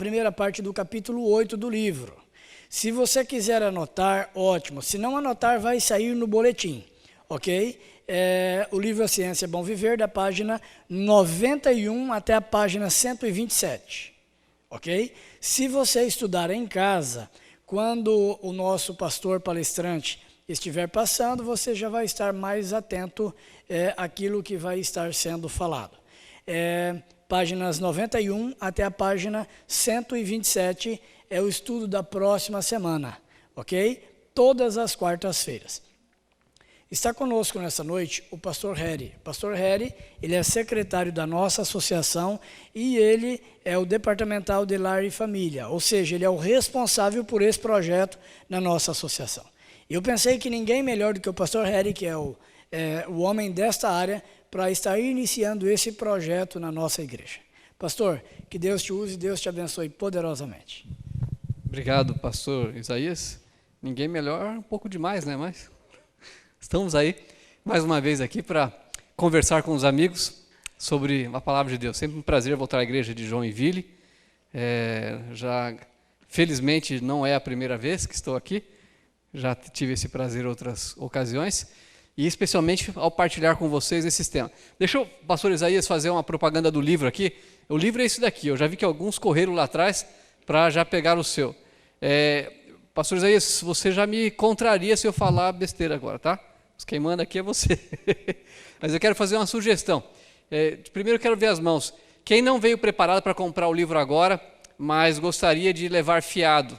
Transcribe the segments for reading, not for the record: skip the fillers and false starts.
primeira parte do capítulo 8 do livro. Se você quiser anotar, ótimo. Se não anotar, vai sair no boletim, ok? O livro A Ciência é Bom Viver, da página 91 até a página 127, ok? Se você estudar em casa, quando o nosso pastor palestrante estiver passando, você já vai estar mais atento àquilo que vai estar sendo falado. Páginas 91 até a página 127 é o estudo da próxima semana, ok? Todas as quartas-feiras. Está conosco nessa noite o pastor Harry. O pastor Harry, ele é secretário da nossa associação e ele é o departamental de Lar e Família, ou seja, ele é o responsável por esse projeto na nossa associação. Eu pensei que ninguém melhor do que o pastor Harry, que é o homem desta área, para estar iniciando esse projeto na nossa igreja. Pastor, que Deus te use e Deus te abençoe poderosamente. Obrigado, pastor Isaías. Ninguém melhor, um pouco demais, né? Mas estamos aí, mais uma vez aqui para conversar com os amigos sobre a palavra de Deus. Sempre um prazer voltar à igreja de Joinville. Felizmente, não é a primeira vez que estou aqui. Já tive esse prazer em outras ocasiões. E especialmente ao partilhar com vocês esse tema. Deixa o pastor Isaías fazer uma propaganda do livro aqui. O livro é esse daqui. Eu já vi que alguns correram lá atrás para já pegar o seu. Pastor Isaías, você já me contraria se eu falar besteira agora, tá? Quem manda aqui é você. Mas eu quero fazer uma sugestão. Primeiro eu quero ver as mãos. Quem não veio preparado para comprar o livro agora, mas gostaria de levar fiado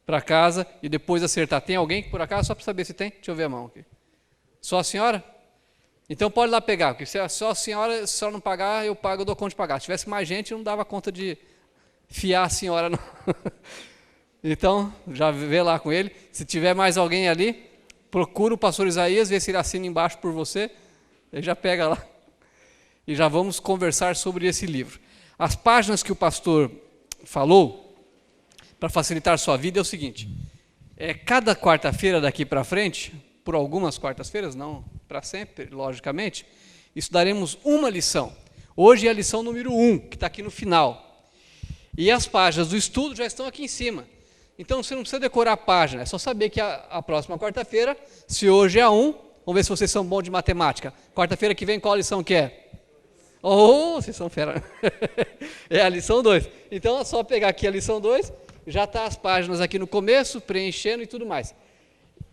para casa e depois acertar. Tem alguém que por acaso, só para saber se tem? Deixa eu ver a mão aqui. Só a senhora? Então pode ir lá pegar, porque se só a senhora, se ela não pagar, eu pago, eu dou conta de pagar. Se tivesse mais gente, eu não dava conta de fiar a senhora, não. Então, já vê lá com ele. Se tiver mais alguém ali, procura o pastor Isaías, vê se ele assina embaixo por você, ele já pega lá. E já vamos conversar sobre esse livro. As páginas que o pastor falou, para facilitar sua vida, é o seguinte. Cada quarta-feira daqui para frente, por algumas quartas-feiras, não para sempre, logicamente, estudaremos uma lição. Hoje é a lição número 1, que está aqui no final. E as páginas do estudo já estão aqui em cima. Então, você não precisa decorar a página, é só saber que a próxima quarta-feira, se hoje é a 1, vamos ver se vocês são bons de matemática. Quarta-feira que vem, qual lição que é? Oh, vocês são fera. É a lição 2. Então, é só pegar aqui a lição 2, já está as páginas aqui no começo, preenchendo e tudo mais.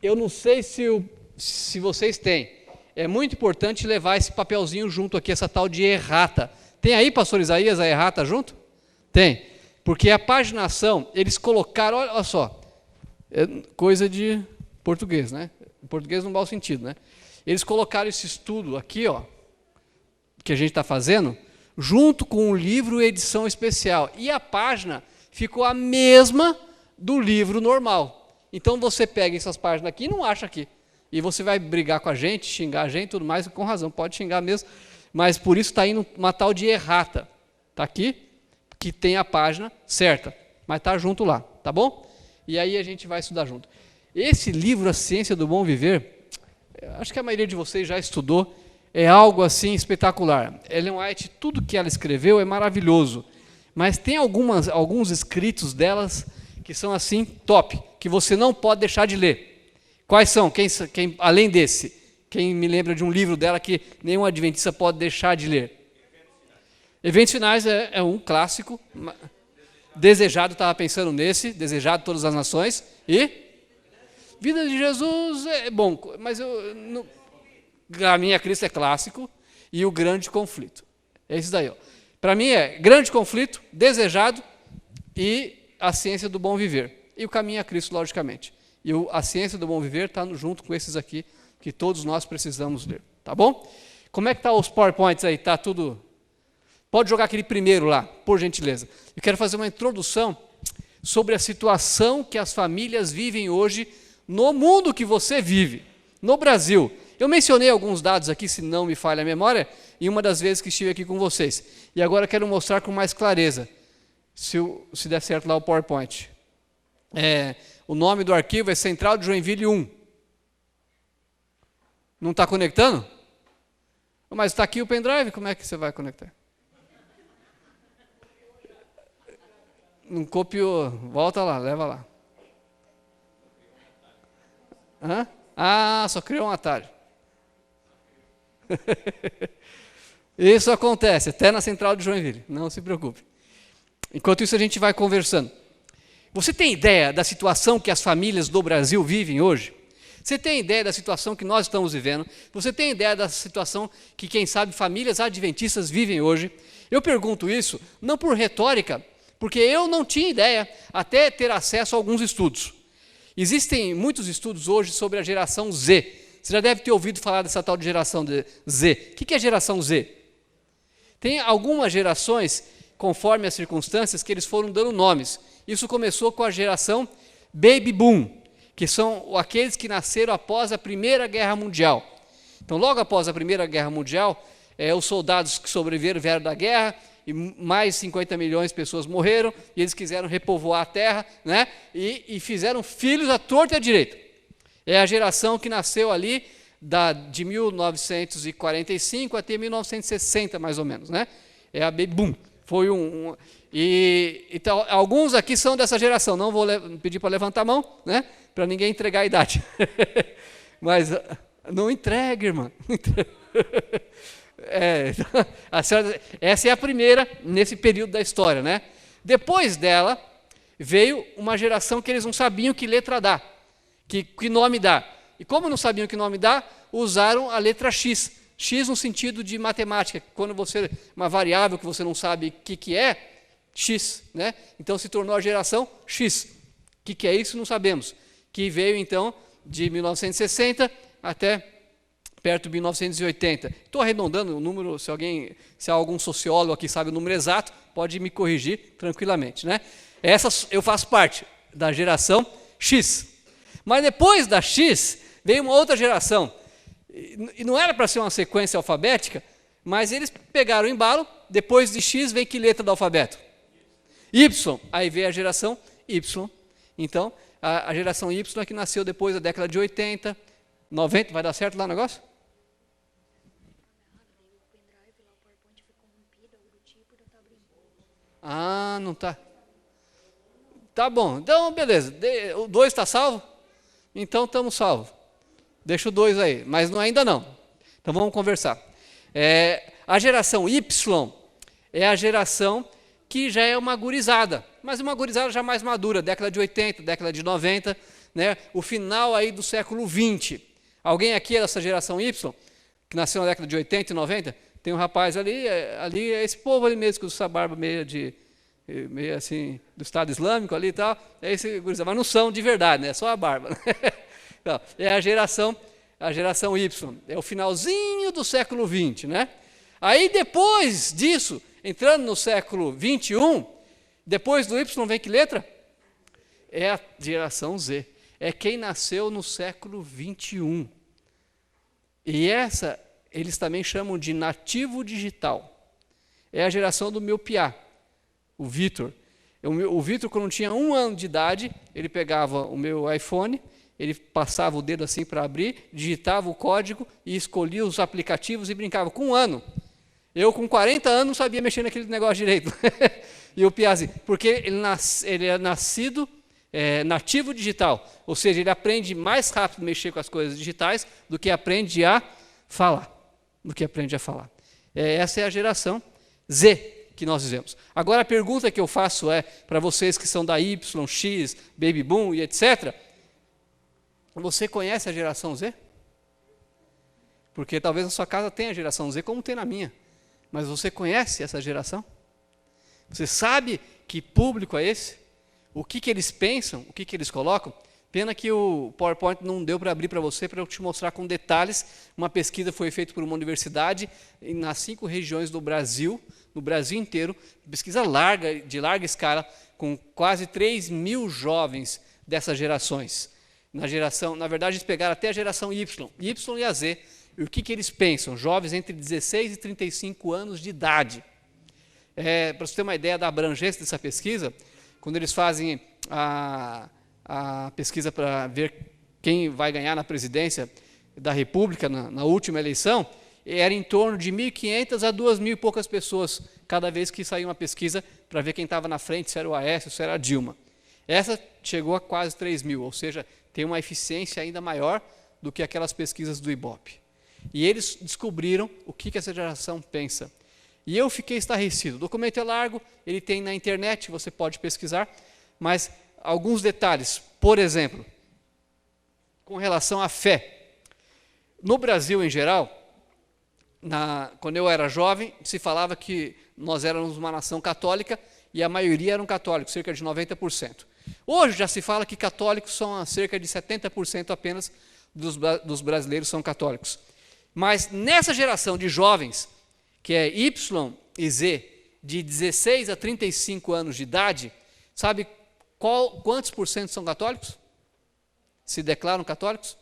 Eu não sei se vocês têm. É muito importante levar esse papelzinho junto aqui, essa tal de errata. Tem aí, pastor Isaías, a errata junto? Tem. Porque a paginação, eles colocaram, olha só, é coisa de português, né? Português no mau sentido, né? Eles colocaram esse estudo aqui, ó, que a gente está fazendo, junto com o livro edição especial. E a página ficou a mesma do livro normal. Então você pega essas páginas aqui e não acha aqui. E você vai brigar com a gente, xingar a gente, tudo mais, com razão, pode xingar mesmo. Mas por isso está indo uma tal de errata. Está aqui, que tem a página certa, mas está junto lá, tá bom? E aí a gente vai estudar junto. Esse livro, A Ciência do Bom Viver, acho que a maioria de vocês já estudou, é algo assim espetacular. Ellen White, tudo que ela escreveu é maravilhoso, mas tem alguns escritos delas que são assim top, que você não pode deixar de ler. Quais são? Quem, além desse, quem me lembra de um livro dela que nenhum adventista pode deixar de ler? Eventos Finais é um clássico. Desejado, estava pensando nesse, Desejado Todas as Nações. E Vida de Jesus é bom, mas a minha Cristo é clássico. E o Grande Conflito. É esse daí. Para mim é Grande Conflito, Desejado e A Ciência do Bom Viver. E o Caminho a Cristo, logicamente. E A Ciência do Bom Viver está junto com esses aqui, que todos nós precisamos ler. Tá bom? Como é que estão os PowerPoints aí? Está tudo... Pode jogar aquele primeiro lá, por gentileza. Eu quero fazer uma introdução sobre a situação que as famílias vivem hoje no mundo que você vive, no Brasil. Eu mencionei alguns dados aqui, se não me falha a memória, em uma das vezes que estive aqui com vocês. E agora quero mostrar com mais clareza, se der certo lá o PowerPoint. O nome do arquivo é Central de Joinville 1. Não está conectando? Mas está aqui o pendrive, como é que você vai conectar? Não copiou. Volta lá, leva lá. Hã? Ah, só criou um atalho. Isso acontece até na central de Joinville, não se preocupe. Enquanto isso a gente vai conversando. Você tem ideia da situação que as famílias do Brasil vivem hoje? Você tem ideia da situação que nós estamos vivendo? Você tem ideia da situação que, quem sabe, famílias adventistas vivem hoje? Eu pergunto isso não por retórica, porque eu não tinha ideia até ter acesso a alguns estudos. Existem muitos estudos hoje sobre a geração Z. Você já deve ter ouvido falar dessa tal de geração Z. O que é geração Z? Tem algumas gerações, conforme as circunstâncias, que eles foram dando nomes. Isso começou com a geração Baby Boom, que são aqueles que nasceram após a Primeira Guerra Mundial. Então, logo após a Primeira Guerra Mundial, os soldados que sobreviveram vieram da guerra, e mais 50 milhões de pessoas morreram, e eles quiseram repovoar a terra, né? E fizeram filhos à torta e à direita. É a geração que nasceu ali de 1945 até 1960, mais ou menos, né? É a Baby Boom. Foi então, alguns aqui são dessa geração, não vou pedir para levantar a mão, né? Para ninguém entregar a idade. Mas não entregue, irmã. Não entregue. Essa é a primeira nesse período da história, né? Depois dela veio uma geração que eles não sabiam que letra dar, que nome dar. E como não sabiam que nome dar, usaram a letra X. X no sentido de matemática, quando uma variável que você não sabe o que é, X, né? Então se tornou a geração X. O que é isso? Não sabemos. Que veio então de 1960 até perto de 1980. Estou arredondando o número, se há algum sociólogo aqui sabe o número exato, pode me corrigir tranquilamente, né? Eu faço parte da geração X. Mas depois da X, veio uma outra geração. E não era para ser uma sequência alfabética, mas eles pegaram o embalo, depois de X vem que letra do alfabeto? Y. Aí veio a geração Y. Então, a geração Y é que nasceu depois da década de 80, 90, vai dar certo lá o negócio? Ah, não está. Tá bom, então beleza. O 2 está salvo? Então estamos salvos. Deixa o 2 aí, mas ainda não. Então vamos conversar. A geração Y é a geração que já é uma gurizada, mas uma gurizada já mais madura, década de 80, década de 90, né? O final aí do século 20. Alguém aqui é dessa geração Y, que nasceu na década de 80 e 90? Tem um rapaz ali é esse povo ali mesmo, com essa barba meio assim, do Estado Islâmico ali e tal, é esse gurizada, mas não são de verdade, né? É só a barba. Então, é a geração Y, é o finalzinho do século 20, né? Aí depois disso, entrando no século 21, depois do Y vem que letra? É a geração Z, é quem nasceu no século 21. E essa, eles também chamam de nativo digital. É a geração do meu piá, o Vitor. O Vitor, quando tinha 1 ano de idade, ele pegava o meu iPhone, ele passava o dedo assim para abrir, digitava o código e escolhia os aplicativos e brincava. Com 1 ano. Eu, com 40 anos, não sabia mexer naquele negócio direito. E o Piazzi, porque ele é nascido nativo digital, ou seja, ele aprende mais rápido a mexer com as coisas digitais do que aprende a falar. Essa é a geração Z que nós vivemos. Agora, a pergunta que eu faço para vocês que são da Y, X, Baby Boom e etc., você conhece a geração Z? Porque talvez na sua casa tenha a geração Z, como tem na minha. Mas você conhece essa geração? Você sabe que público é esse? O que eles pensam? O que eles colocam? Pena que o PowerPoint não deu para abrir para você, para eu te mostrar com detalhes. Uma pesquisa foi feita por uma universidade nas 5 regiões do Brasil, no Brasil inteiro, pesquisa de larga escala, com quase 3.000 jovens dessas gerações. Na verdade, eles pegaram até a geração Y e a Z. E o que eles pensam? Jovens entre 16 e 35 anos de idade. Para você ter uma ideia da abrangência dessa pesquisa, quando eles fazem a pesquisa para ver quem vai ganhar na presidência da República na última eleição, era em torno de 1.500 a 2.000 e poucas pessoas cada vez que saía uma pesquisa para ver quem estava na frente, se era o Aécio, se era a Dilma. Essa chegou a quase 3 mil, ou seja, tem uma eficiência ainda maior do que aquelas pesquisas do Ibope. E eles descobriram o que essa geração pensa. E eu fiquei estarrecido. O documento é largo, ele tem na internet, você pode pesquisar, mas alguns detalhes, por exemplo, com relação à fé. No Brasil, em geral, quando eu era jovem, se falava que nós éramos uma nação católica e a maioria eram católicos, cerca de 90%. Hoje já se fala que católicos são cerca de 70% apenas dos brasileiros são católicos. Mas nessa geração de jovens, que é Y e Z, de 16 a 35 anos de idade, sabe quantos por cento são católicos? Se declaram católicos?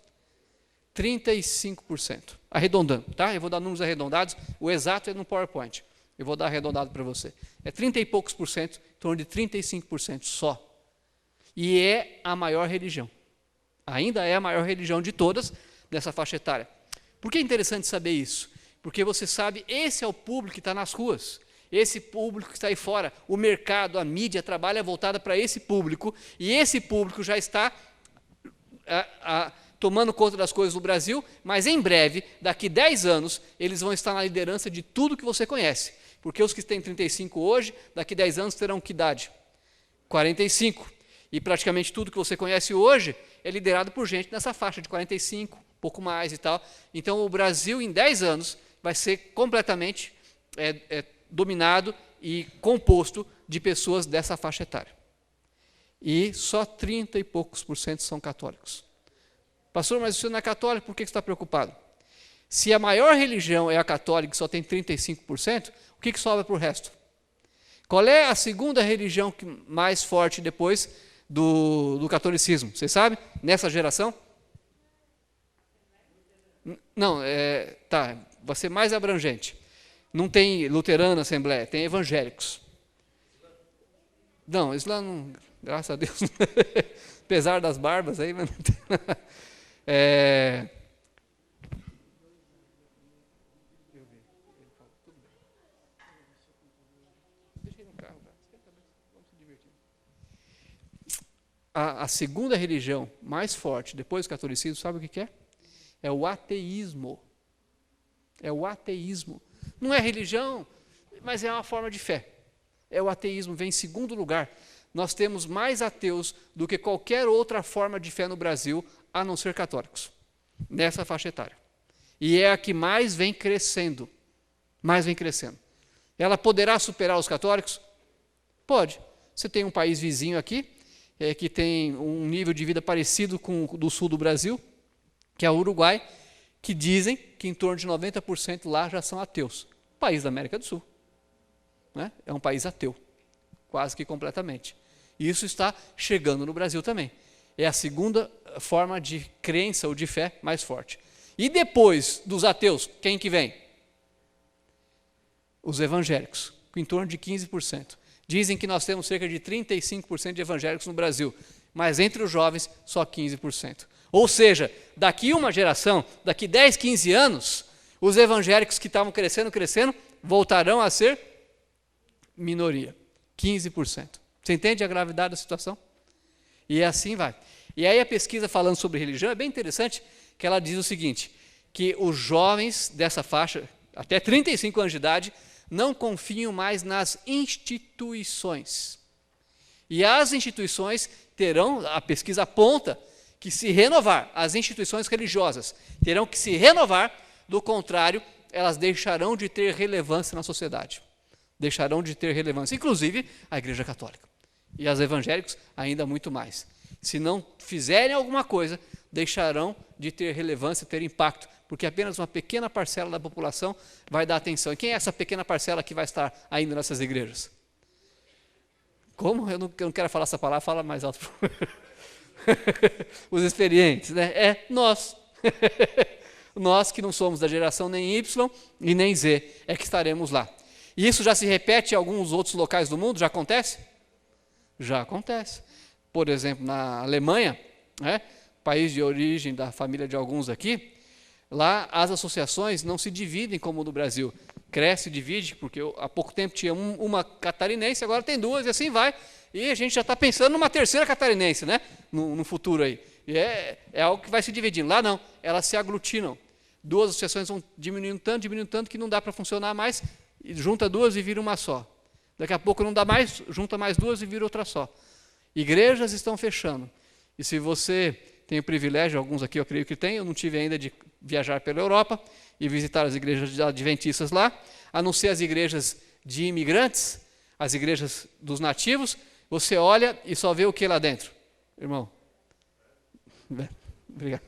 35%. Arredondando, tá? Eu vou dar números arredondados, o exato é no PowerPoint. Eu vou dar arredondado para você. É 30 e poucos por cento, em torno de 35% só. E é a maior religião. Ainda é a maior religião de todas dessa faixa etária. Por que é interessante saber isso? Porque você sabe, esse é o público que está nas ruas. Esse público que está aí fora. O mercado, a mídia trabalha voltada para esse público. E esse público já está tomando conta das coisas no Brasil, mas em breve, daqui 10 anos, eles vão estar na liderança de tudo que você conhece. Porque os que têm 35 hoje, daqui 10 anos terão que idade? 45. E praticamente tudo que você conhece hoje é liderado por gente nessa faixa de 45, pouco mais e tal. Então, o Brasil, em 10 anos, vai ser completamente dominado e composto de pessoas dessa faixa etária. E só 30 e poucos por cento são católicos. Pastor, mas você não é católico, por que você está preocupado? Se a maior religião é a católica, que só tem 35%, o que sobra para o resto? Qual é a segunda religião mais forte depois do catolicismo? Vocês sabem? Nessa geração? Não, tá, vai ser mais abrangente. Não tem luterano, assembleia, tem evangélicos. Não, Islã não, graças a Deus, apesar das barbas aí, mas não tem nada. A segunda religião mais forte depois do catolicismo, sabe o que é? É o ateísmo. É o ateísmo. Não é religião, mas é uma forma de fé. É o ateísmo, vem em segundo lugar. Nós temos mais ateus do que qualquer outra forma de fé no Brasil, a não ser católicos, nessa faixa etária. E é a que mais vem crescendo. Mais vem crescendo. Ela poderá superar os católicos? Pode. Você tem um país vizinho aqui, que tem um nível de vida parecido com o do sul do Brasil, que é o Uruguai, que dizem que em torno de 90% lá já são ateus. País da América do Sul. Né? É um país ateu, quase que completamente. E isso está chegando no Brasil também. É a segunda forma de crença ou de fé mais forte. E depois dos ateus, quem que vem? Os evangélicos, com em torno de 15%. Dizem que nós temos cerca de 35% de evangélicos no Brasil, mas entre os jovens, só 15%. Ou seja, daqui uma geração, daqui 10, 15 anos, os evangélicos que estavam crescendo, voltarão a ser minoria, 15%. Você entende a gravidade da situação? E assim vai. E aí a pesquisa falando sobre religião é bem interessante, que ela diz o seguinte, que os jovens dessa faixa, até 35 anos de idade, não confiam mais nas instituições. E as instituições terão, a pesquisa aponta, que se renovar, as instituições religiosas terão que se renovar, do contrário, elas deixarão de ter relevância na sociedade. Deixarão de ter relevância, inclusive a Igreja Católica. E as evangélicas ainda muito mais. Se não fizerem alguma coisa, deixarão de ter relevância, ter impacto, porque apenas uma pequena parcela da população vai dar atenção. E quem é essa pequena parcela que vai estar ainda nessas igrejas? Como? Eu não quero falar essa palavra, fala mais alto. Os experientes, né? É nós. Nós que não somos da geração nem Y e nem Z, é que estaremos lá. E isso já se repete em alguns outros locais do mundo? Já acontece? Já acontece. Por exemplo, na Alemanha, né, país de origem da família de alguns aqui, lá as associações não se dividem como no Brasil. cresce, divide, porque há pouco tempo tinha uma catarinense, agora tem duas, e assim vai. E a gente já está pensando numa terceira catarinense, né? No futuro aí. E é algo que vai se dividindo. Lá não, elas se aglutinam. Duas associações vão diminuindo tanto que não dá para funcionar mais, e junta duas e vira uma só. Daqui a pouco não dá mais, junta mais duas e vira outra só. Igrejas estão fechando. E se você tem o privilégio, alguns aqui eu creio que tem, eu não tive ainda de viajar pela Europa e visitar as igrejas adventistas lá, a não ser as igrejas de imigrantes, as igrejas dos nativos, você olha e só vê o que lá dentro? Irmão, obrigado.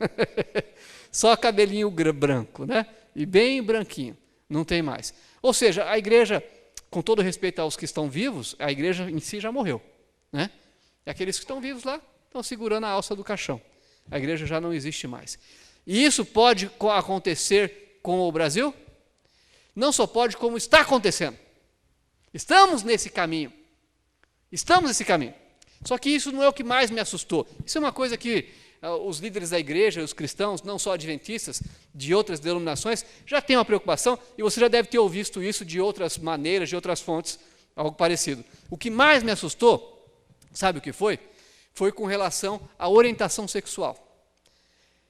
Só cabelinho branco, né? E bem branquinho, não tem mais. Ou seja, a igreja, com todo respeito aos que estão vivos, a igreja em si já morreu, né? E aqueles que estão vivos lá estão segurando a alça do caixão. A igreja já não existe mais. E isso pode acontecer com o Brasil? Não só pode, como está acontecendo. Estamos nesse caminho. Estamos nesse caminho. Só que isso não é o que mais me assustou. Isso é uma coisa que os líderes da igreja, os cristãos, não só adventistas, de outras denominações, já têm uma preocupação, e você já deve ter ouvido isso de outras maneiras, de outras fontes, algo parecido. O que mais me assustou, sabe o que foi? Foi com relação à orientação sexual.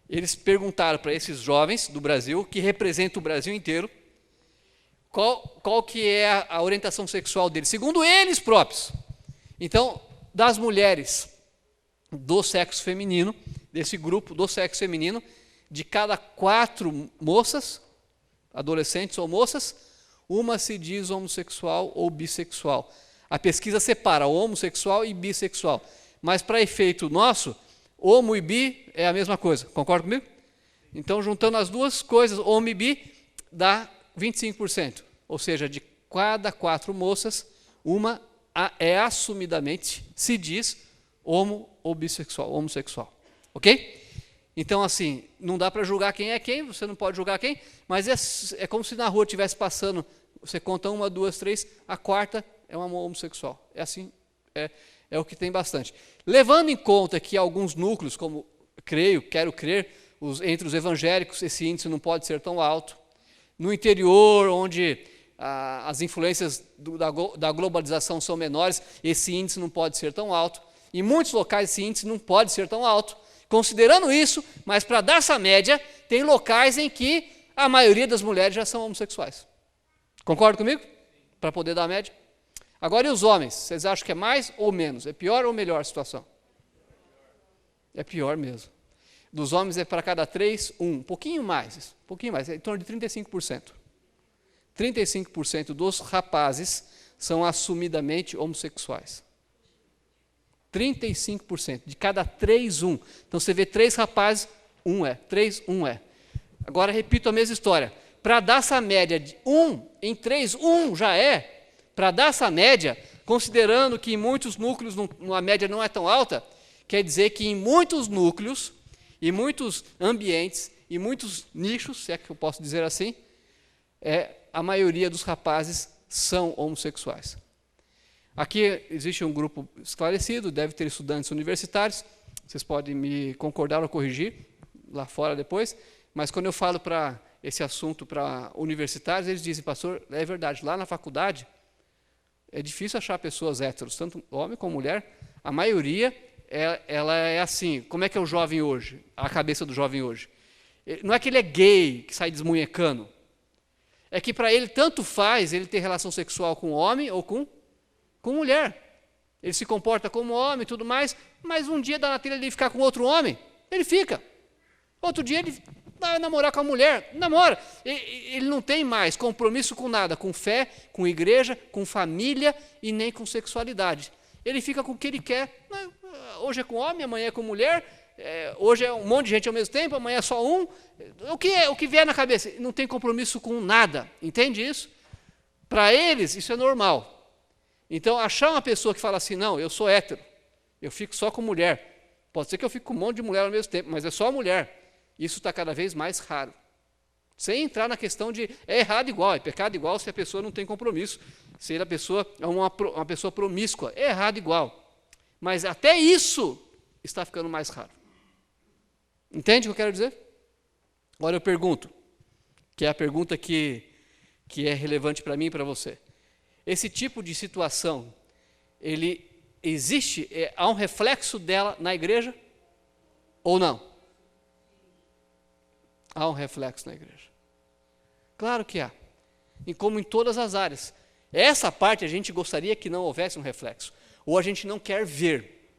Eles perguntaram para esses jovens do Brasil, que representam o Brasil inteiro, qual que é a orientação sexual deles, segundo eles próprios. Então, das mulheres do sexo feminino, desse grupo do sexo feminino, de cada 4 moças, adolescentes ou moças, uma se diz homossexual ou bissexual. A pesquisa separa homossexual e bissexual. Mas, para efeito nosso, homo e bi é a mesma coisa. Concorda comigo? Então, juntando as duas coisas, homo e bi, dá 25%. Ou seja, de cada 4 moças, uma é assumidamente, se diz, homo ou bissexual, homossexual. Ok? Então, assim, não dá para julgar quem é quem, você não pode julgar quem, mas é como se na rua estivesse passando, você conta 1, 2, 3, a 4ª é uma homossexual. É assim, é o que tem bastante. Levando em conta que alguns núcleos, como quero crer, entre os evangélicos, esse índice não pode ser tão alto. No interior, onde as influências da globalização são menores, esse índice não pode ser tão alto. Em muitos locais, esse índice não pode ser tão alto. Considerando isso, mas para dar essa média, tem locais em que a maioria das mulheres já são homossexuais. Concorda comigo? Para poder dar a média. Agora, e os homens? Vocês acham que é mais ou menos? É pior ou melhor a situação? É pior mesmo. Dos homens é para cada 3, 1. Um pouquinho mais, é em torno de 35%. 35% dos rapazes são assumidamente homossexuais. 35%. De cada 3, 1. Então, você vê 3 rapazes, 1 é. 3, 1 é. Agora, repito a mesma história. Para dar essa média de 1 em 3, 1 já é. Para dar essa média, considerando que em muitos núcleos a média não é tão alta, quer dizer que em muitos núcleos, em muitos ambientes, em muitos nichos, se é que eu posso dizer assim, a maioria dos rapazes são homossexuais. Aqui existe um grupo esclarecido, deve ter estudantes universitários, vocês podem me concordar ou corrigir lá fora depois, mas quando eu falo para esse assunto para universitários, eles dizem, pastor, é verdade, lá na faculdade é difícil achar pessoas héteros, tanto homem como mulher, a maioria ela é assim. Como é que é o jovem hoje, a cabeça do jovem hoje? Não é que ele é gay, que sai desmunhecando, é que para ele tanto faz ele ter relação sexual com homem ou com mulher. Ele se comporta como homem e tudo mais, mas um dia dá na telha de ficar com outro homem, ele fica. Outro dia ele vai namorar com a mulher, namora. Ele não tem mais compromisso com nada, com fé, com igreja, com família e nem com sexualidade. Ele fica com o que ele quer. Hoje é com homem, amanhã é com mulher, hoje é um monte de gente ao mesmo tempo, amanhã é só um. O que vier na cabeça? Não tem compromisso com nada, entende isso? Para eles, isso é normal. Então, achar uma pessoa que fala assim, não, eu sou hétero, eu fico só com mulher. Pode ser que eu fique com um monte de mulher ao mesmo tempo, mas é só mulher. Isso está cada vez mais raro. Sem entrar na questão de é errado igual, é pecado igual se a pessoa não tem compromisso. Se a pessoa é uma pessoa promíscua, é errado igual. Mas até isso está ficando mais raro. Entende o que eu quero dizer? Agora eu pergunto, que é a pergunta que que é relevante para mim e para você. Esse tipo de situação, ele existe, há um reflexo dela na igreja ou não? Há um reflexo na igreja. Claro que há. E como em todas as áreas. Essa parte a gente gostaria que não houvesse um reflexo. Ou a gente não quer ver.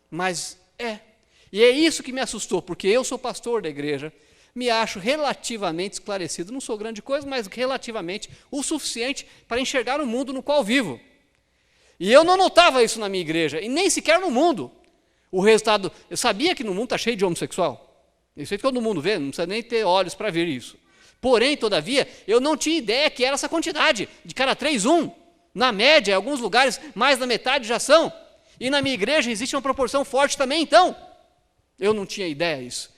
Mas é. E é isso que me assustou, porque eu sou pastor da igreja, me acho relativamente esclarecido. Não sou grande coisa, mas relativamente o suficiente para enxergar o mundo no qual vivo. E eu não notava isso na minha igreja, e nem sequer no mundo. O resultado, eu sabia que no mundo está cheio de homossexual. Isso aí todo mundo vê, não precisa nem ter olhos para ver isso. Porém, todavia, eu não tinha ideia que era essa quantidade. De cada 3, 1. Na média, em alguns lugares, mais da metade já são. E na minha igreja existe uma proporção forte também, então. Eu não tinha ideia disso.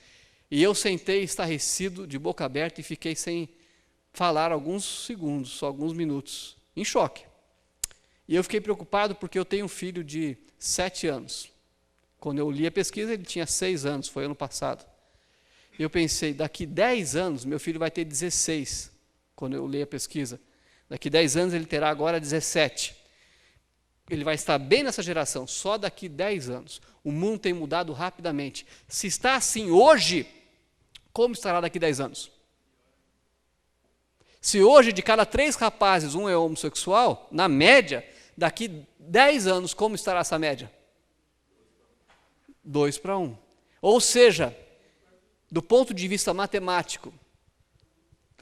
E eu sentei estarrecido, de boca aberta, e fiquei sem falar alguns segundos, só alguns minutos, em choque. E eu fiquei preocupado porque eu tenho um filho de 7 anos. Quando eu li a pesquisa, ele tinha 6 anos, foi ano passado. E eu pensei, daqui 10 anos, meu filho vai ter 16, quando eu li a pesquisa. Daqui 10 anos, ele terá agora 17. Ele vai estar bem nessa geração, só daqui 10 anos. O mundo tem mudado rapidamente. Se está assim hoje, como estará daqui 10 anos? Se hoje, de cada 3 rapazes, 1 é homossexual, na média, daqui 10 anos, como estará essa média? 2 para 1. Ou seja, do ponto de vista matemático,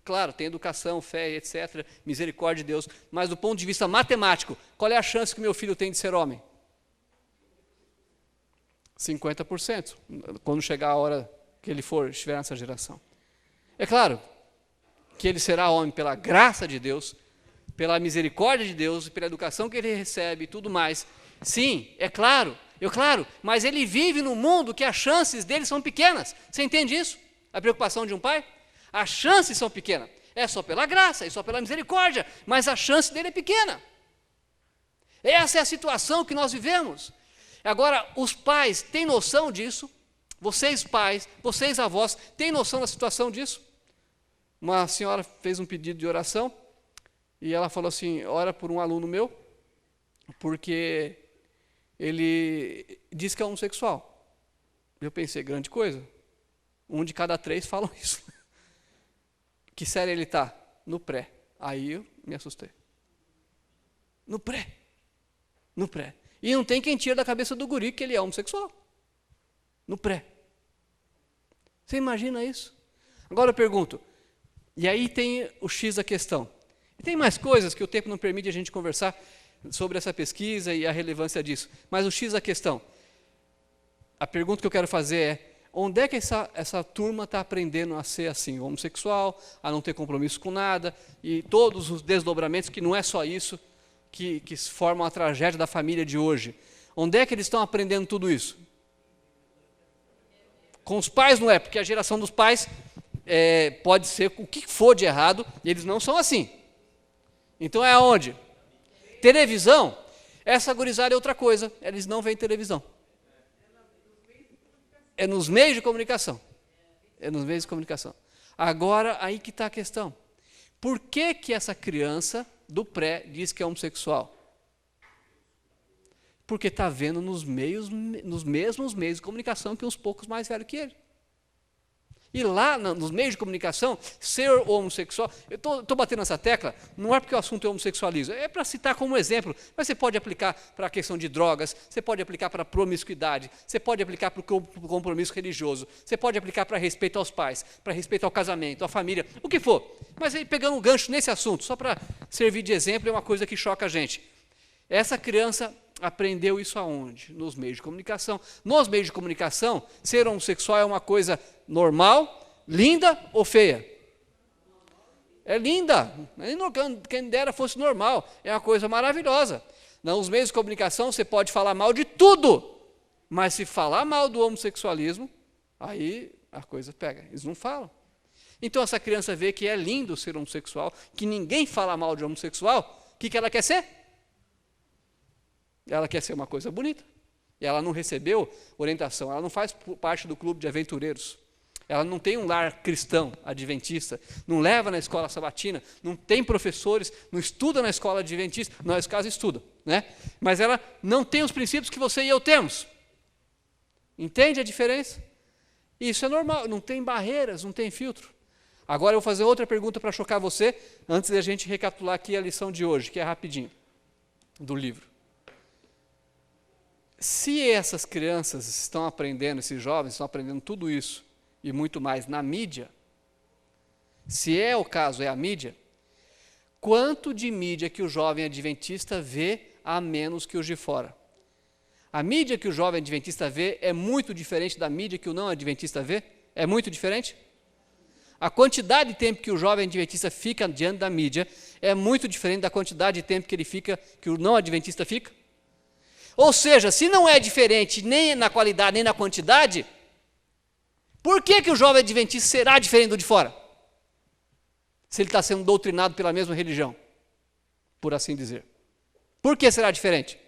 claro, tem educação, fé, etc., misericórdia de Deus, mas do ponto de vista matemático, qual é a chance que meu filho tem de ser homem? 50%, quando chegar a hora que ele estiver nessa geração. É claro que ele será homem pela graça de Deus, pela misericórdia de Deus, pela educação que ele recebe e tudo mais. Sim, é claro, mas ele vive num mundo que as chances dele são pequenas. Você entende isso? A preocupação de um pai? As chances são pequenas. É só pela graça, é só pela misericórdia, mas a chance dele é pequena. Essa é a situação que nós vivemos. Agora, os pais têm noção disso? Vocês pais, vocês avós, têm noção da situação disso? Uma senhora fez um pedido de oração e ela falou assim, ora por um aluno meu, porque ele diz que é homossexual. Eu pensei, grande coisa. 1 de cada 3 falam isso. Que série ele está? No pré. Aí eu me assustei. No pré. E não tem quem tire da cabeça do guri que ele é homossexual. No pré. Você imagina isso? Agora eu pergunto, e aí tem o X da questão. E tem mais coisas que o tempo não permite a gente conversar sobre essa pesquisa e a relevância disso. Mas o X da questão. A pergunta que eu quero fazer é, onde é que essa turma está aprendendo a ser assim, homossexual, a não ter compromisso com nada, e todos os desdobramentos, que não é só isso, que formam a tragédia da família de hoje. Onde é que eles estão aprendendo tudo isso? Com os pais não é, porque a geração dos pais pode ser o que for de errado, e eles não são assim. Então é aonde? Televisão, essa gurizada é outra coisa, eles não veem televisão. É nos meios de comunicação. Agora, aí que está a questão. Por que essa criança do pré diz que é homossexual? Porque está vendo nos mesmos meios de comunicação que uns poucos mais velhos que ele. E lá, nos meios de comunicação, ser homossexual, eu estou batendo nessa tecla, não é porque o assunto é homossexualismo, é para citar como exemplo, mas você pode aplicar para a questão de drogas, você pode aplicar para a promiscuidade, você pode aplicar para o compromisso religioso, você pode aplicar para respeito aos pais, para respeito ao casamento, à família, o que for. Mas aí, pegando um gancho nesse assunto, só para servir de exemplo, é uma coisa que choca a gente. Essa criança aprendeu isso aonde? Nos meios de comunicação. Nos meios de comunicação, ser homossexual é uma coisa normal, linda ou feia? É linda. Quem dera fosse normal. É uma coisa maravilhosa. Nos meios de comunicação, você pode falar mal de tudo. Mas se falar mal do homossexualismo, aí a coisa pega. Eles não falam. Então essa criança vê que é lindo ser homossexual, que ninguém fala mal de homossexual. O que ela quer ser? Ela quer ser uma coisa bonita. E ela não recebeu orientação, ela não faz parte do clube de aventureiros. ela não tem um lar cristão, adventista, não leva na escola sabatina, não tem professores, não estuda na escola adventista, nesse caso estuda, né? Mas ela não tem os princípios que você e eu temos. Entende a diferença? Isso é normal, não tem barreiras, não tem filtro. Agora eu vou fazer outra pergunta para chocar você, antes de a gente recapitular aqui a lição de hoje, que é rapidinho, do livro. Se essas crianças estão aprendendo, esses jovens estão aprendendo tudo isso e muito mais na mídia, se é o caso, é a mídia, quanto de mídia que o jovem adventista vê a menos que os de fora? A mídia que o jovem adventista vê é muito diferente da mídia que o não adventista vê? É muito diferente? A quantidade de tempo que o jovem adventista fica diante da mídia é muito diferente da quantidade de tempo que ele fica, que o não adventista fica? Ou seja, se não é diferente nem na qualidade nem na quantidade, por que o jovem adventista será diferente do de fora? Se ele está sendo doutrinado pela mesma religião, por assim dizer. Por que será diferente?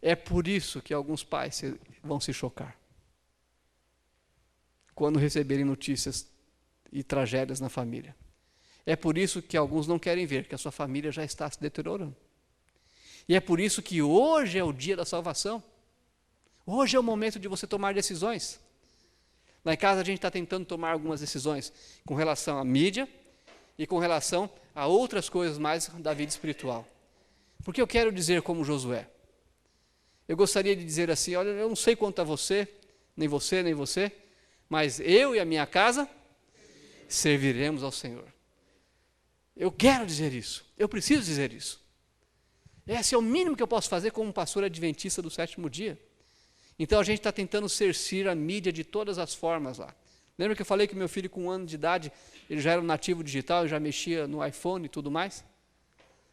É por isso que alguns pais vão se chocar quando receberem notícias e tragédias na família. É por isso que alguns não querem ver que a sua família já está se deteriorando. E é por isso que hoje é o dia da salvação. Hoje é o momento de você tomar decisões. Lá em casa a gente está tentando tomar algumas decisões com relação à mídia e com relação a outras coisas mais da vida espiritual. Porque eu quero dizer como Josué. Eu gostaria de dizer assim, olha, eu não sei quanto a você, nem você, mas eu e a minha casa serviremos ao Senhor. Eu quero dizer isso, eu preciso dizer isso. Esse é o mínimo que eu posso fazer como pastor adventista do sétimo dia. Então a gente está tentando cercir a mídia de todas as formas lá. Lembra que eu falei que meu filho com 1 ano de idade, ele já era um nativo digital, ele já mexia no iPhone e tudo mais?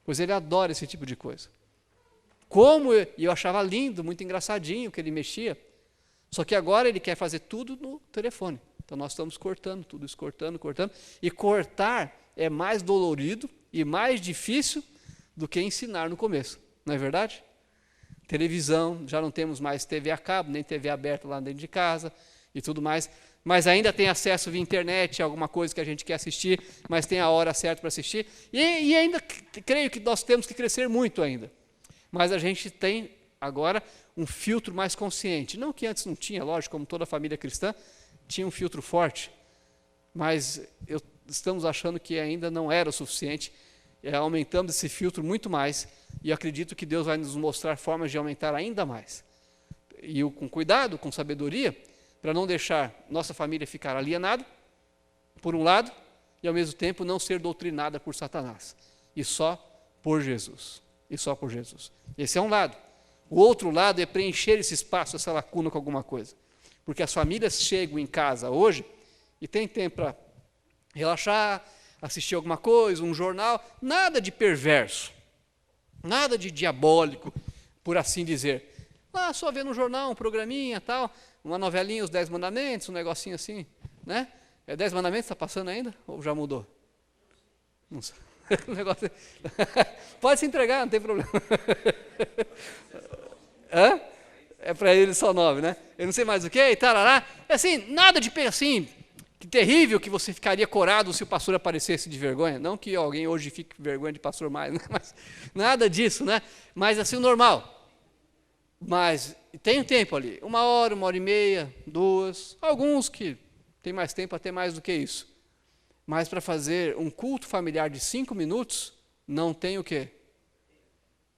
Pois ele adora esse tipo de coisa. E eu achava lindo, muito engraçadinho que ele mexia. Só que agora ele quer fazer tudo no telefone. Então nós estamos cortando tudo isso, cortando. E cortar é mais dolorido e mais difícil do que ensinar no começo, não é verdade? Televisão, já não temos mais TV a cabo, nem TV aberta lá dentro de casa e tudo mais, mas ainda tem acesso via internet a alguma coisa que a gente quer assistir, mas tem a hora certa para assistir, e ainda creio que nós temos que crescer muito ainda, mas a gente tem agora um filtro mais consciente, não que antes não tinha, lógico, como toda família cristã, tinha um filtro forte, mas estamos achando que ainda não era o suficiente. Aumentamos esse filtro muito mais e acredito que Deus vai nos mostrar formas de aumentar ainda mais. E com cuidado, com sabedoria, para não deixar nossa família ficar alienada, por um lado, e ao mesmo tempo não ser doutrinada por Satanás. E só por Jesus. E só por Jesus. Esse é um lado. O outro lado é preencher esse espaço, essa lacuna com alguma coisa. Porque as famílias chegam em casa hoje e tem tempo para relaxar, assistir alguma coisa, um jornal, nada de perverso, nada de diabólico, por assim dizer. Só ver no jornal um programinha, tal, uma novelinha, os 10 mandamentos, um negocinho assim, né? 10 mandamentos está passando ainda? Ou já mudou? Não sei. O negócio... Pode se entregar, não tem problema. Hã? É para ele só 9, né? Eu não sei mais o que, e tarará. Assim, nada de assim... Que terrível que você ficaria corado se o pastor aparecesse de vergonha. Não que alguém hoje fique com vergonha de pastor mais, né? Mas nada disso, né? Mas assim, o normal. Mas tem um tempo ali, 1 hora, 1h30, 2, alguns que tem mais tempo, até mais do que isso. Mas para fazer um culto familiar de 5 minutos, não tem o quê?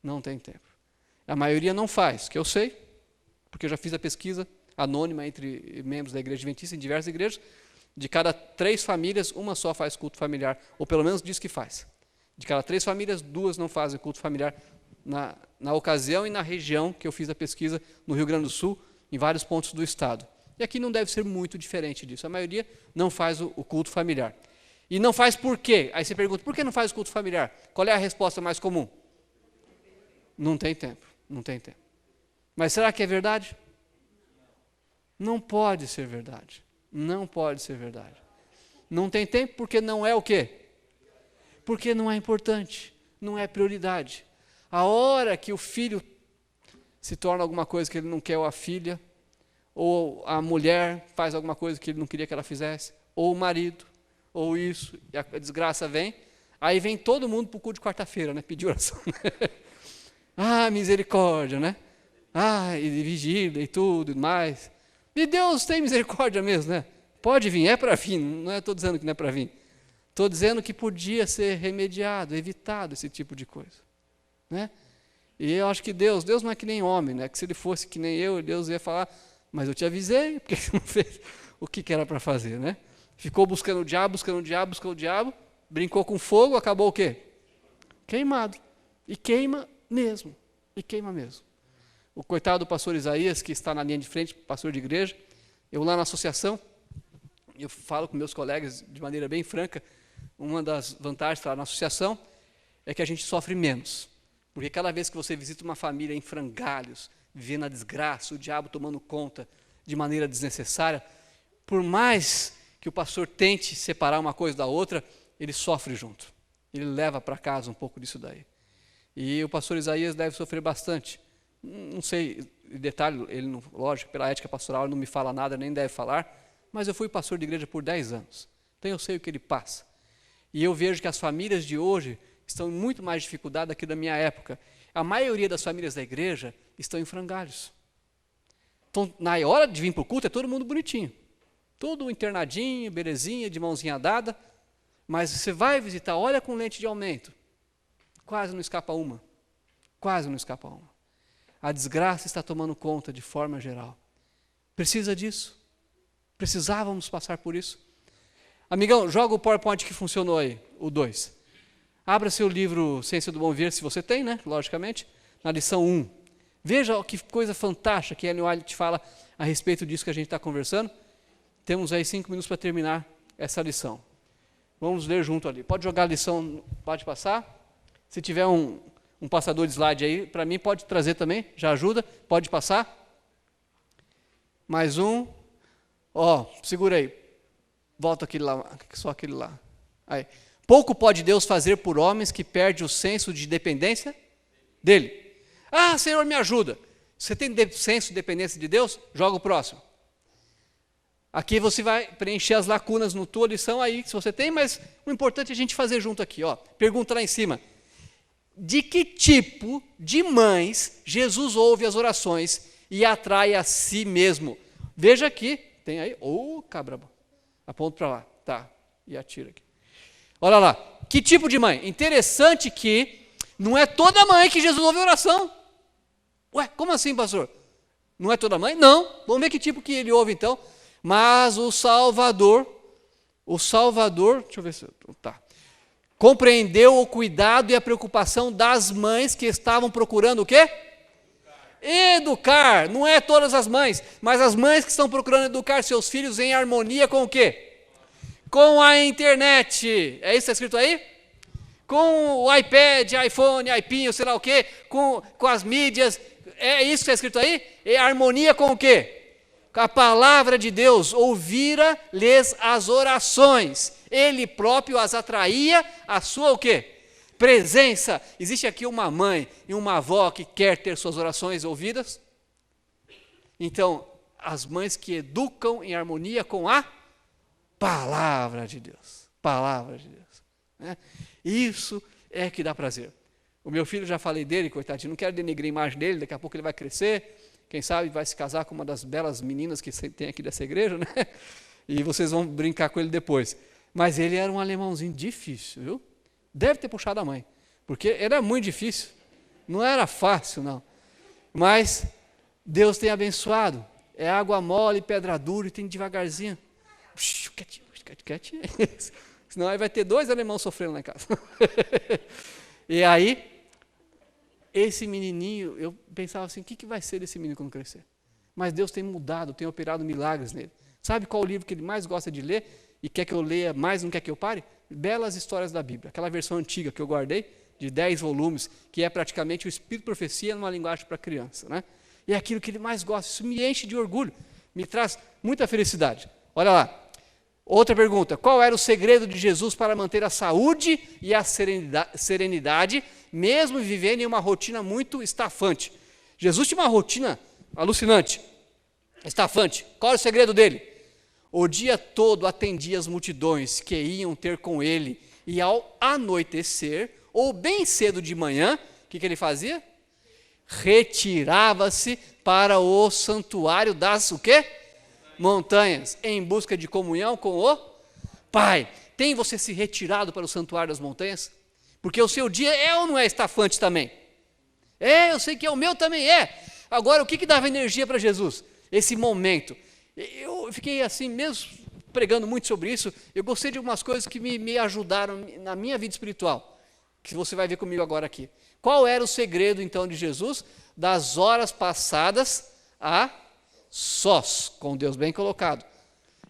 Não tem tempo. A maioria não faz, que eu sei, porque eu já fiz a pesquisa anônima entre membros da igreja adventista em diversas igrejas. De cada 3 famílias, uma só faz culto familiar, ou pelo menos diz que faz. De cada 3 famílias, 2 não fazem culto familiar na ocasião e na região que eu fiz a pesquisa no Rio Grande do Sul, em vários pontos do estado. E aqui não deve ser muito diferente disso. A maioria não faz o culto familiar. E não faz por quê? Aí você pergunta, por que não faz o culto familiar? Qual é a resposta mais comum? Não tem tempo, não tem tempo. Mas será que é verdade? Não pode ser verdade. Não pode ser verdade. Não tem tempo porque não é o quê? Porque não é importante, não é prioridade. A hora que o filho se torna alguma coisa que ele não quer, ou a filha, ou a mulher faz alguma coisa que ele não queria que ela fizesse, ou o marido, ou isso, e a desgraça vem, aí vem todo mundo para o culto de quarta-feira, né, pedir oração. Ah, misericórdia, né? Ah, e vigília e tudo mais. E Deus tem misericórdia mesmo, né? Pode vir, é para vir, não estou dizendo que não é para vir. Estou dizendo que podia ser remediado, evitado esse tipo de coisa, né? E eu acho que Deus não é que nem homem, né? Que se ele fosse que nem eu, Deus ia falar, mas eu te avisei, porque você não fez o que era para fazer, né? Ficou buscando o diabo, brincou com fogo, acabou o quê? Queimado. E queima mesmo, O coitado do pastor Isaías, que está na linha de frente, pastor de igreja, eu lá na associação, eu falo com meus colegas de maneira bem franca, uma das vantagens de estar na associação é que a gente sofre menos. Porque cada vez que você visita uma família em frangalhos, vivendo a desgraça, o diabo tomando conta de maneira desnecessária, por mais que o pastor tente separar uma coisa da outra, ele sofre junto. Ele leva para casa um pouco disso daí. E o pastor Isaías deve sofrer bastante. Não sei em detalhe, ele não, lógico, pela ética pastoral ele não me fala nada, nem deve falar, mas eu fui pastor de igreja por 10 anos. Então eu sei o que ele passa. E eu vejo que as famílias de hoje estão em muito mais dificuldade do que da minha época. A maioria das famílias da igreja estão em frangalhos. Então, na hora de vir para o culto, é todo mundo bonitinho. Tudo internadinho, belezinha, de mãozinha dada. Mas você vai visitar, olha com lente de aumento. Quase não escapa uma. A desgraça está tomando conta de forma geral. Precisa disso. Precisávamos passar por isso. Amigão, joga o PowerPoint que funcionou aí, o 2. Abra seu livro Ciência do Bom Viver, se você tem, né? Logicamente, na lição 1. Veja que coisa fantástica que Ellen White fala a respeito disso que a gente está conversando. Temos aí 5 minutos para terminar essa lição. Vamos ler junto ali. Pode jogar a lição, pode passar. Se tiver um passador de slide aí, para mim pode trazer também, já ajuda. Pode passar. Mais um. Segura aí. Volta aquele lá, só aquele lá. Aí. Pouco pode Deus fazer por homens que perdem o senso de dependência dele. Ah, Senhor, me ajuda. Você tem senso de dependência de Deus? Joga o próximo. Aqui você vai preencher as lacunas na tua lição aí, se você tem, mas o importante é a gente fazer junto aqui. Pergunta lá em cima. De que tipo de mães Jesus ouve as orações e atrai a si mesmo? Veja aqui, tem aí, cabra, aponta para lá, tá, e atira aqui. Olha lá, que tipo de mãe? Interessante que não é toda mãe que Jesus ouve a oração. Ué, como assim, pastor? Não é toda mãe? Não, vamos ver que tipo que ele ouve então. Mas o Salvador, deixa eu ver se tá. Compreendeu o cuidado e a preocupação das mães que estavam procurando o quê? Educar. Não é todas as mães, mas as mães que estão procurando educar seus filhos em harmonia com o quê? Com a internet. É isso que está escrito aí? Com o iPad, iPhone, iPinho, sei lá o quê, com as mídias. É isso que está escrito aí? É harmonia com o quê? Com a palavra de Deus. Ouvira-lhes as orações. Ele próprio as atraía a sua o quê? Presença. Existe aqui uma mãe e uma avó que quer ter suas orações ouvidas? Então, as mães que educam em harmonia com a palavra de Deus. Palavra de Deus. Né? Isso é que dá prazer. O meu filho, já falei dele, coitadinho, não quero denegrir a imagem dele, daqui a pouco ele vai crescer, quem sabe vai se casar com uma das belas meninas que tem aqui dessa igreja, né? E vocês vão brincar com ele depois. Mas ele era um alemãozinho difícil, viu? Deve ter puxado a mãe, porque era muito difícil, não era fácil, não. Mas Deus tem abençoado, é água mole, pedra dura, e tem devagarzinho. Quietinho. Senão aí vai ter 2 alemãos sofrendo lá em casa. E aí, esse menininho, eu pensava assim, o que vai ser desse menino quando crescer? Mas Deus tem mudado, tem operado milagres nele. Sabe qual o livro que ele mais gosta de ler e quer que eu leia mais, não quer que eu pare? Belas Histórias da Bíblia, aquela versão antiga que eu guardei, de 10 volumes, que é praticamente o Espírito de Profecia numa linguagem para criança. Né? E é aquilo que ele mais gosta, isso me enche de orgulho, me traz muita felicidade. Olha lá, outra pergunta, qual era o segredo de Jesus para manter a saúde e a serenidade, mesmo vivendo em uma rotina muito estafante? Jesus tinha uma rotina alucinante. estafante. Qual era o segredo dele? O dia todo atendia as multidões que iam ter com ele, e ao anoitecer, ou bem cedo de manhã, o que ele fazia? Retirava-se para o santuário das o quê? Montanhas, em busca de comunhão com o Pai. Tem você se retirado para o santuário das montanhas? Porque o seu dia é ou não é estafante também? Eu sei que o meu também é. Agora, o que dava energia para Jesus? Esse momento. Eu fiquei assim, mesmo pregando muito sobre isso, eu gostei de algumas coisas que me ajudaram na minha vida espiritual, que você vai ver comigo agora aqui. Qual era o segredo, então, de Jesus? Das horas passadas a sós, com Deus, bem colocado.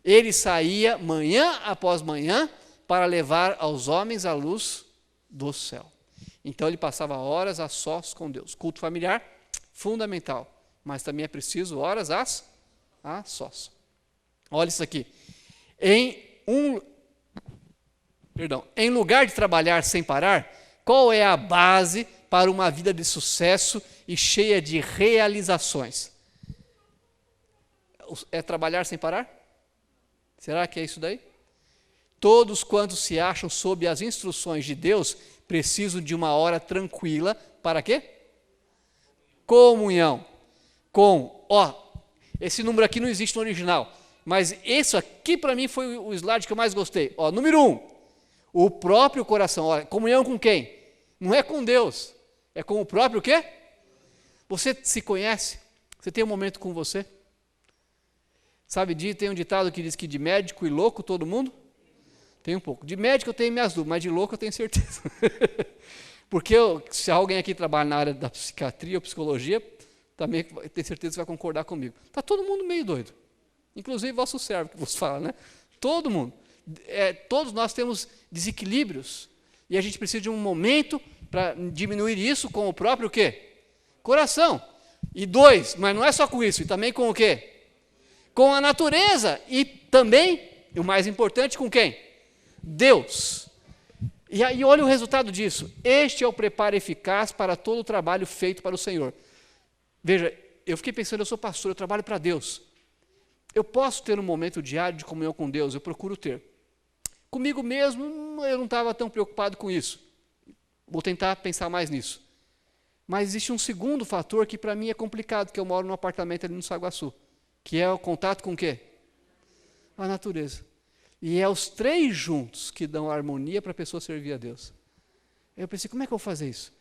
Ele saía manhã após manhã para levar aos homens a luz do céu. Então ele passava horas a sós com Deus. Culto familiar, fundamental, mas também é preciso horas a sós. Olha isso aqui. Em lugar de trabalhar sem parar, qual é a base para uma vida de sucesso e cheia de realizações? É trabalhar sem parar? Será que é isso daí? Todos quantos se acham sob as instruções de Deus precisam de uma hora tranquila para quê? Comunhão. Esse número aqui não existe no original, mas esse aqui para mim foi o slide que eu mais gostei. Número 1, o próprio coração. Comunhão com quem? Não é com Deus, é com o próprio quê? Você se conhece? Você tem um momento com você? Sabe, tem um ditado que diz que de médico e louco todo mundo? Tem um pouco. De médico eu tenho minhas dúvidas, mas de louco eu tenho certeza. Porque se alguém aqui trabalha na área da psiquiatria ou psicologia, também tenho certeza que vai concordar comigo. Está todo mundo meio doido. Inclusive vosso servo que vos fala, né? Todo mundo. Todos nós temos desequilíbrios. E a gente precisa de um momento para diminuir isso com o próprio quê? Coração. E 2, mas não é só com isso, e também com o quê? Com a natureza. E também, o mais importante, com quem? Deus. E aí olha o resultado disso. Este é o preparo eficaz para todo o trabalho feito para o Senhor. Veja, eu fiquei pensando, eu sou pastor, eu trabalho para Deus. Eu posso ter um momento diário de comunhão com Deus, eu procuro ter. Comigo mesmo, eu não estava tão preocupado com isso. Vou tentar pensar mais nisso. Mas existe um segundo fator que para mim é complicado, que eu moro num apartamento ali no Saguaçu, que é o contato com o quê? A natureza. E é os 3 juntos que dão harmonia para a pessoa servir a Deus. Eu pensei, como é que eu vou fazer isso?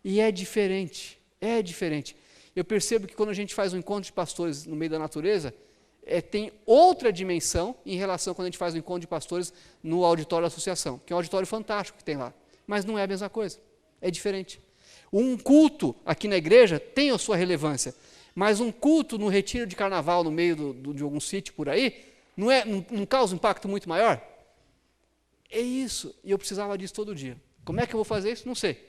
E é diferente. Eu percebo que quando a gente faz um encontro de pastores no meio da natureza, tem outra dimensão em relação a quando a gente faz um encontro de pastores no auditório da associação, que é um auditório fantástico que tem lá. Mas não é a mesma coisa, é diferente. Um culto aqui na igreja tem a sua relevância, mas um culto no retiro de carnaval no meio de algum sítio por aí, não causa um impacto muito maior? É isso, e eu precisava disso todo dia. Como é que eu vou fazer isso? Não sei.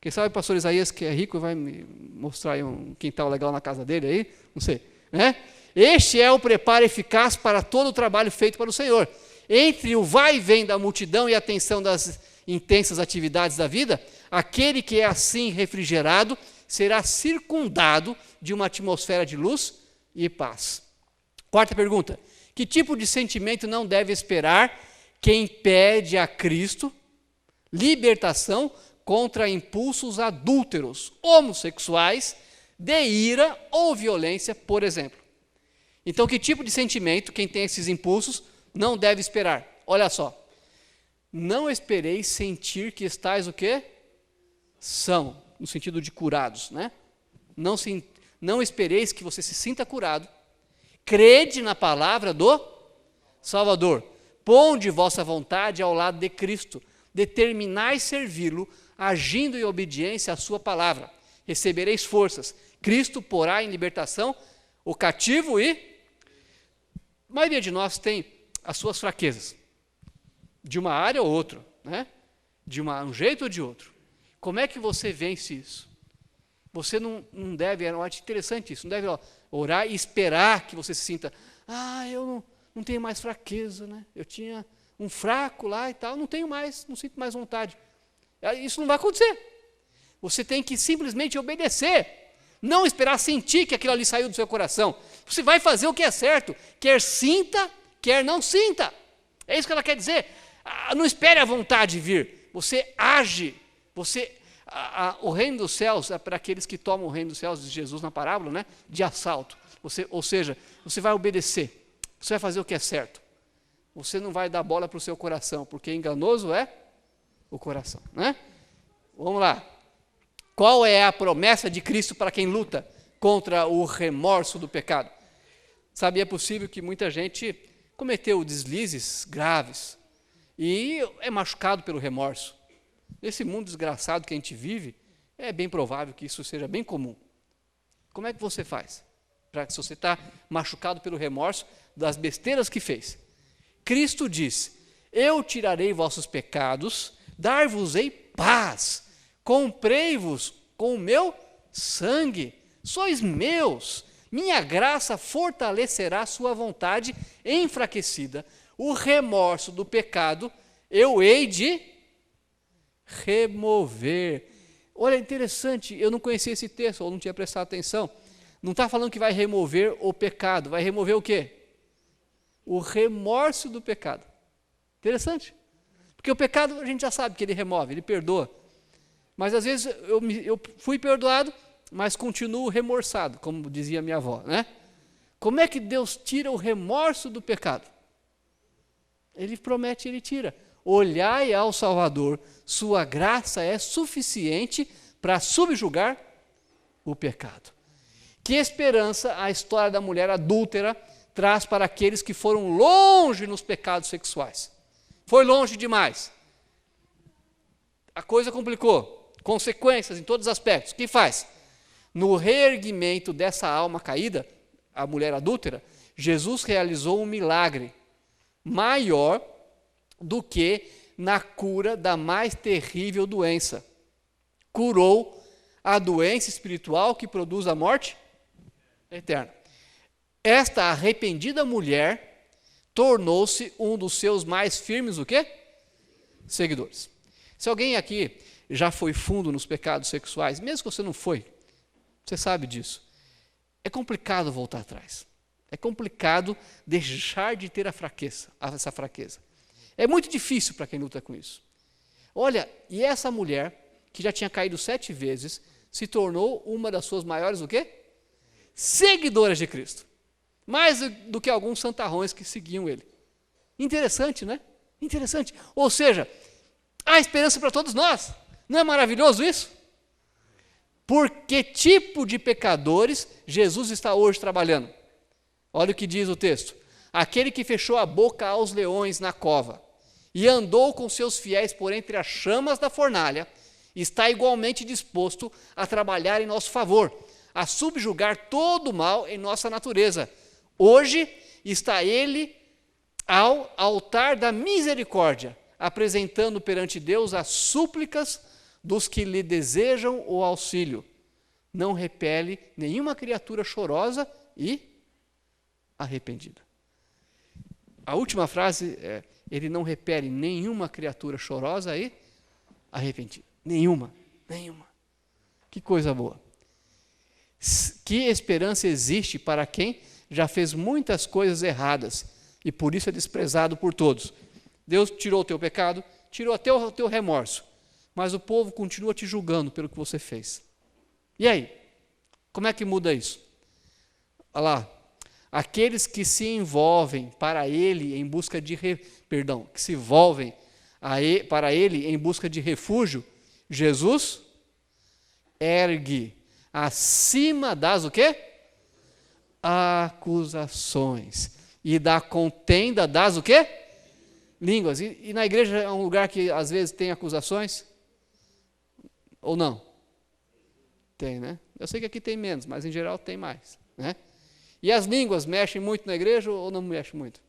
Quem sabe o pastor Isaías, que é rico, vai me mostrar aí um quintal legal na casa dele aí? Não sei. Né? Este é o preparo eficaz para todo o trabalho feito para o Senhor. Entre o vai e vem da multidão e a tensão das intensas atividades da vida, aquele que é assim refrigerado será circundado de uma atmosfera de luz e paz. 4ª pergunta. Que tipo de sentimento não deve esperar quem pede a Cristo libertação contra impulsos adúlteros, homossexuais, de ira ou violência, por exemplo? Então, que tipo de sentimento quem tem esses impulsos não deve esperar? Olha só. Não espereis sentir que estáis o quê? São, no sentido de curados, né? Não espereis que você se sinta curado. Crede na palavra do Salvador. Ponde vossa vontade ao lado de Cristo. Determinai servi-lo, agindo em obediência à sua palavra. Recebereis forças. Cristo porá em libertação o cativo e... A maioria de nós tem as suas fraquezas. De uma área ou outra, né? De um jeito ou de outro. Como é que você vence isso? Você não deve, eu acho interessante isso, não deve orar e esperar que você se sinta, eu não tenho mais fraqueza, né? Eu tinha um fraco lá e tal, não tenho mais, não sinto mais vontade. Isso não vai acontecer. Você tem que simplesmente obedecer. Não esperar sentir que aquilo ali saiu do seu coração. Você vai fazer o que é certo, quer sinta, quer não sinta. É isso que ela quer dizer. Não espere a vontade vir. Você age. O reino dos céus é para aqueles que tomam o reino dos céus de Jesus na parábola, né? De assalto. Ou seja, você vai obedecer. Você vai fazer o que é certo. Você não vai dar bola para o seu coração, porque enganoso é o coração, né? Vamos lá. Qual é a promessa de Cristo para quem luta contra o remorso do pecado? Sabe, é possível que muita gente cometeu deslizes graves e é machucado pelo remorso. Nesse mundo desgraçado que a gente vive, é bem provável que isso seja bem comum. Como é que você faz? Se você está machucado pelo remorso das besteiras que fez. Cristo diz, eu tirarei vossos pecados, dar-vos-ei paz, comprei-vos com o meu sangue, sois meus, minha graça fortalecerá a sua vontade enfraquecida, o remorso do pecado eu hei de remover. Olha, interessante, eu não conhecia esse texto, ou não tinha prestado atenção. Não está falando que vai remover o pecado, vai remover o quê? O remorso do pecado. Interessante. Porque o pecado a gente já sabe que ele remove, ele perdoa. Mas às vezes eu fui perdoado, mas continuo remorçado, como dizia minha avó, né? Como é que Deus tira o remorso do pecado? Ele promete, ele tira. Olhai ao Salvador, sua graça é suficiente para subjugar o pecado. Que esperança a história da mulher adúltera traz para aqueles que foram longe nos pecados sexuais. Foi longe demais. A coisa complicou. Consequências em todos os aspectos. O que faz? No reerguimento dessa alma caída, a mulher adúltera, Jesus realizou um milagre maior do que na cura da mais terrível doença. Curou a doença espiritual que produz a morte eterna. Esta arrependida mulher tornou-se um dos seus mais firmes, o quê? Seguidores. Se alguém aqui já foi fundo nos pecados sexuais, mesmo que você não foi, você sabe disso. É complicado voltar atrás. É complicado deixar de ter essa fraqueza. É muito difícil para quem luta com isso. Olha, e essa mulher, que já tinha caído 7 vezes, se tornou uma das suas maiores, o quê? Seguidoras de Cristo. Mais do que alguns santarrões que seguiam ele. Interessante, né? Interessante. Ou seja, há esperança para todos nós. Não é maravilhoso isso? Por que tipo de pecadores Jesus está hoje trabalhando? Olha o que diz o texto. Aquele que fechou a boca aos leões na cova e andou com seus fiéis por entre as chamas da fornalha, está igualmente disposto a trabalhar em nosso favor, a subjugar todo o mal em nossa natureza. Hoje está ele ao altar da misericórdia, apresentando perante Deus as súplicas dos que lhe desejam o auxílio. Não repele nenhuma criatura chorosa e arrependida. A última frase é, ele não repele nenhuma criatura chorosa e arrependida. Nenhuma. Que coisa boa. Que esperança existe para quem já fez muitas coisas erradas e por isso é desprezado por todos. Deus tirou o teu pecado, tirou até o teu remorso, mas o povo continua te julgando pelo que você fez. E aí? Como é que muda isso? Olha lá. Aqueles que se envolvem para ele em busca de que se envolvem para ele em busca de refúgio, Jesus ergue acima das o quê? Acusações e da contenda das o quê? Línguas. E na igreja é um lugar que às vezes tem acusações? Ou não? Tem, né? Eu sei que aqui tem menos, mas em geral tem mais, né? E as línguas mexem muito na igreja ou não mexem muito?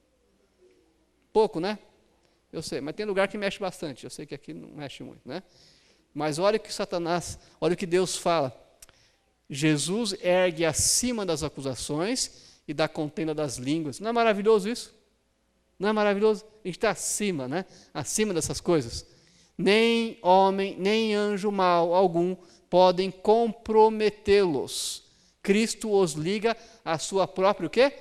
Pouco, né? Eu sei, mas tem lugar que mexe bastante. Eu sei que aqui não mexe muito, né? Mas olha o que Satanás, olha o que Deus fala. Jesus ergue acima das acusações e da contenda das línguas. Não é maravilhoso isso? Não é maravilhoso? A gente está acima, né? Acima dessas coisas. Nem homem, nem anjo mau algum podem comprometê-los. Cristo os liga à sua própria o quê?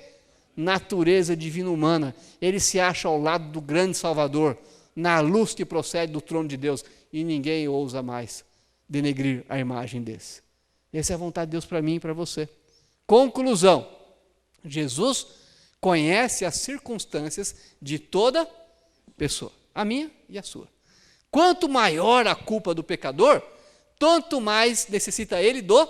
Natureza divina humana. Ele se acha ao lado do grande Salvador, na luz que procede do trono de Deus, e ninguém ousa mais denegrir a imagem desse. Essa é a vontade de Deus para mim e para você. Conclusão: Jesus conhece as circunstâncias de toda pessoa, a minha e a sua. Quanto maior a culpa do pecador, tanto mais necessita ele do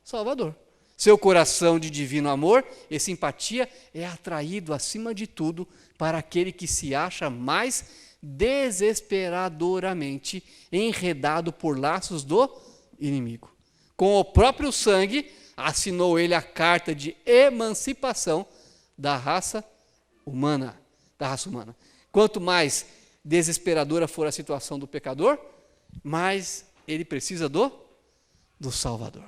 Salvador. Seu coração de divino amor e simpatia é atraído, acima de tudo, para aquele que se acha mais desesperadoramente enredado por laços do inimigo. Com o próprio sangue, assinou ele a carta de emancipação da raça humana. Quanto mais desesperadora for a situação do pecador, mais ele precisa do Salvador.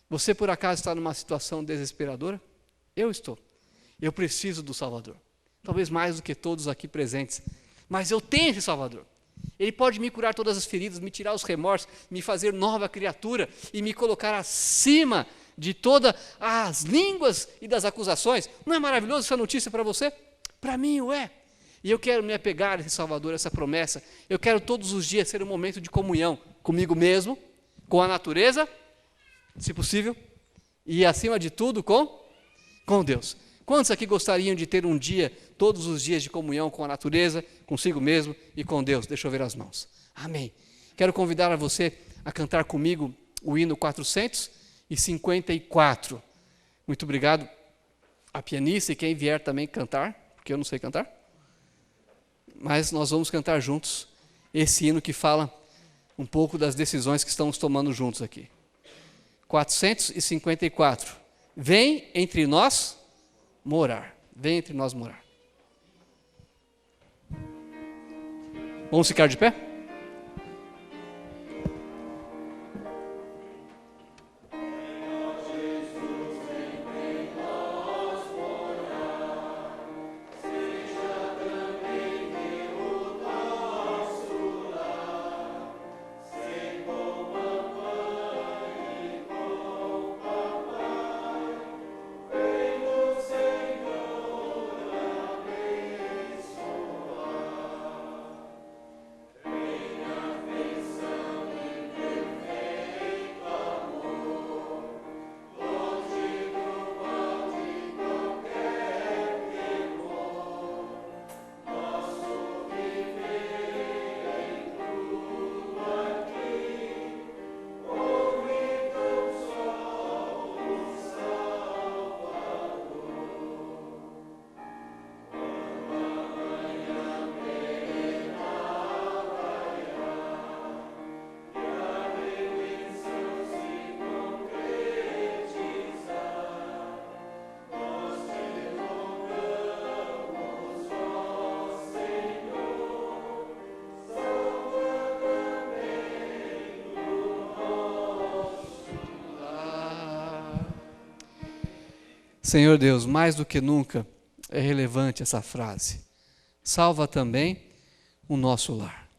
Você, por acaso, está numa situação desesperadora? Eu estou. Eu preciso do Salvador. Talvez mais do que todos aqui presentes. Mas eu tenho esse Salvador. Ele pode me curar todas as feridas, me tirar os remorsos, me fazer nova criatura e me colocar acima de todas as línguas e das acusações. Não é maravilhoso essa notícia para você? Para mim o é. E eu quero me apegar a esse Salvador, essa promessa. Eu quero todos os dias ser um momento de comunhão comigo mesmo, com a natureza, se possível, e acima de tudo com Deus. Quantos aqui gostariam de ter um dia, todos os dias de comunhão com a natureza, consigo mesmo e com Deus? Deixa eu ver as mãos. Amém. Quero convidar a você a cantar comigo o hino 454. Muito obrigado a pianista e quem vier também cantar, porque eu não sei cantar. Mas nós vamos cantar juntos esse hino que fala um pouco das decisões que estamos tomando juntos aqui. 454. Vem entre nós morar. Vem entre nós morar. Vamos ficar de pé? Senhor Deus, mais do que nunca é relevante essa frase. Salva também o nosso lar.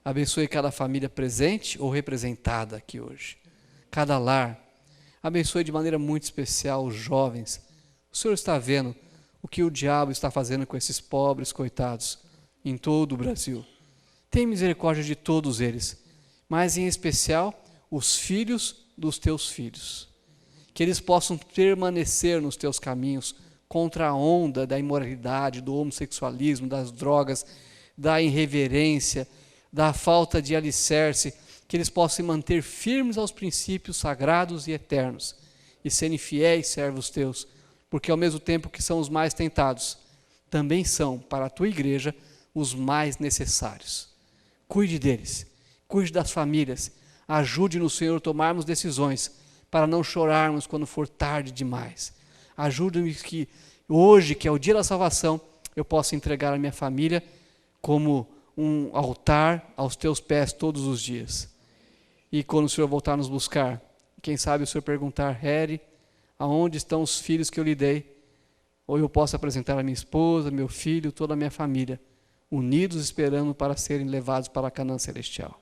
Abençoe cada família presente ou representada aqui hoje. Cada lar. Abençoe de maneira muito especial os jovens. O Senhor está vendo o que o diabo está fazendo com esses pobres coitados em todo o Brasil. Tem misericórdia de todos eles, mas em especial os filhos dos teus filhos. Que eles possam permanecer nos teus caminhos contra a onda da imoralidade, do homossexualismo, das drogas, da irreverência, da falta de alicerce, que eles possam se manter firmes aos princípios sagrados e eternos e serem fiéis servos teus, porque ao mesmo tempo que são os mais tentados, também são para a tua igreja os mais necessários. Cuide deles, cuide das famílias, ajude-nos, Senhor, a tomarmos decisões para não chorarmos quando for tarde demais. Ajude-me que hoje, que é o dia da salvação, eu possa entregar a minha família como um altar aos teus pés todos os dias. E quando o Senhor voltar nos buscar, quem sabe o Senhor perguntar, Harry, aonde estão os filhos que eu lhe dei? Ou eu posso apresentar a minha esposa, meu filho, toda a minha família, unidos esperando para serem levados para a Canaã celestial.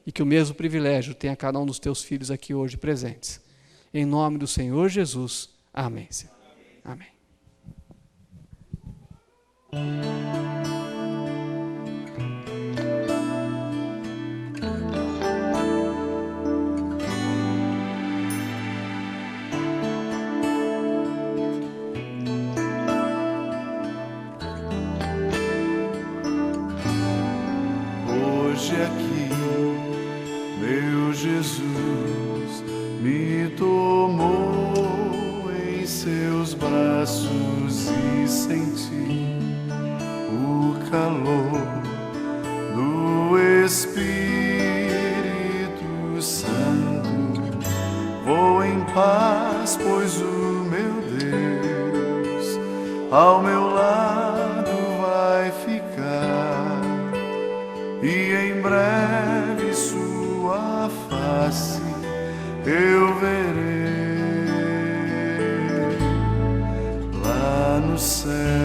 e que o mesmo privilégio tenha cada um dos teus filhos aqui hoje presentes. Em nome do Senhor Jesus. Amém, Senhor. Amém. Hoje aqui, meu Jesus me tomou em seus braços e senti o calor do Espírito Santo. Vou em paz, pois o meu Deus ao meu lado vai ficar, e em breve sua face eu verei lá no céu.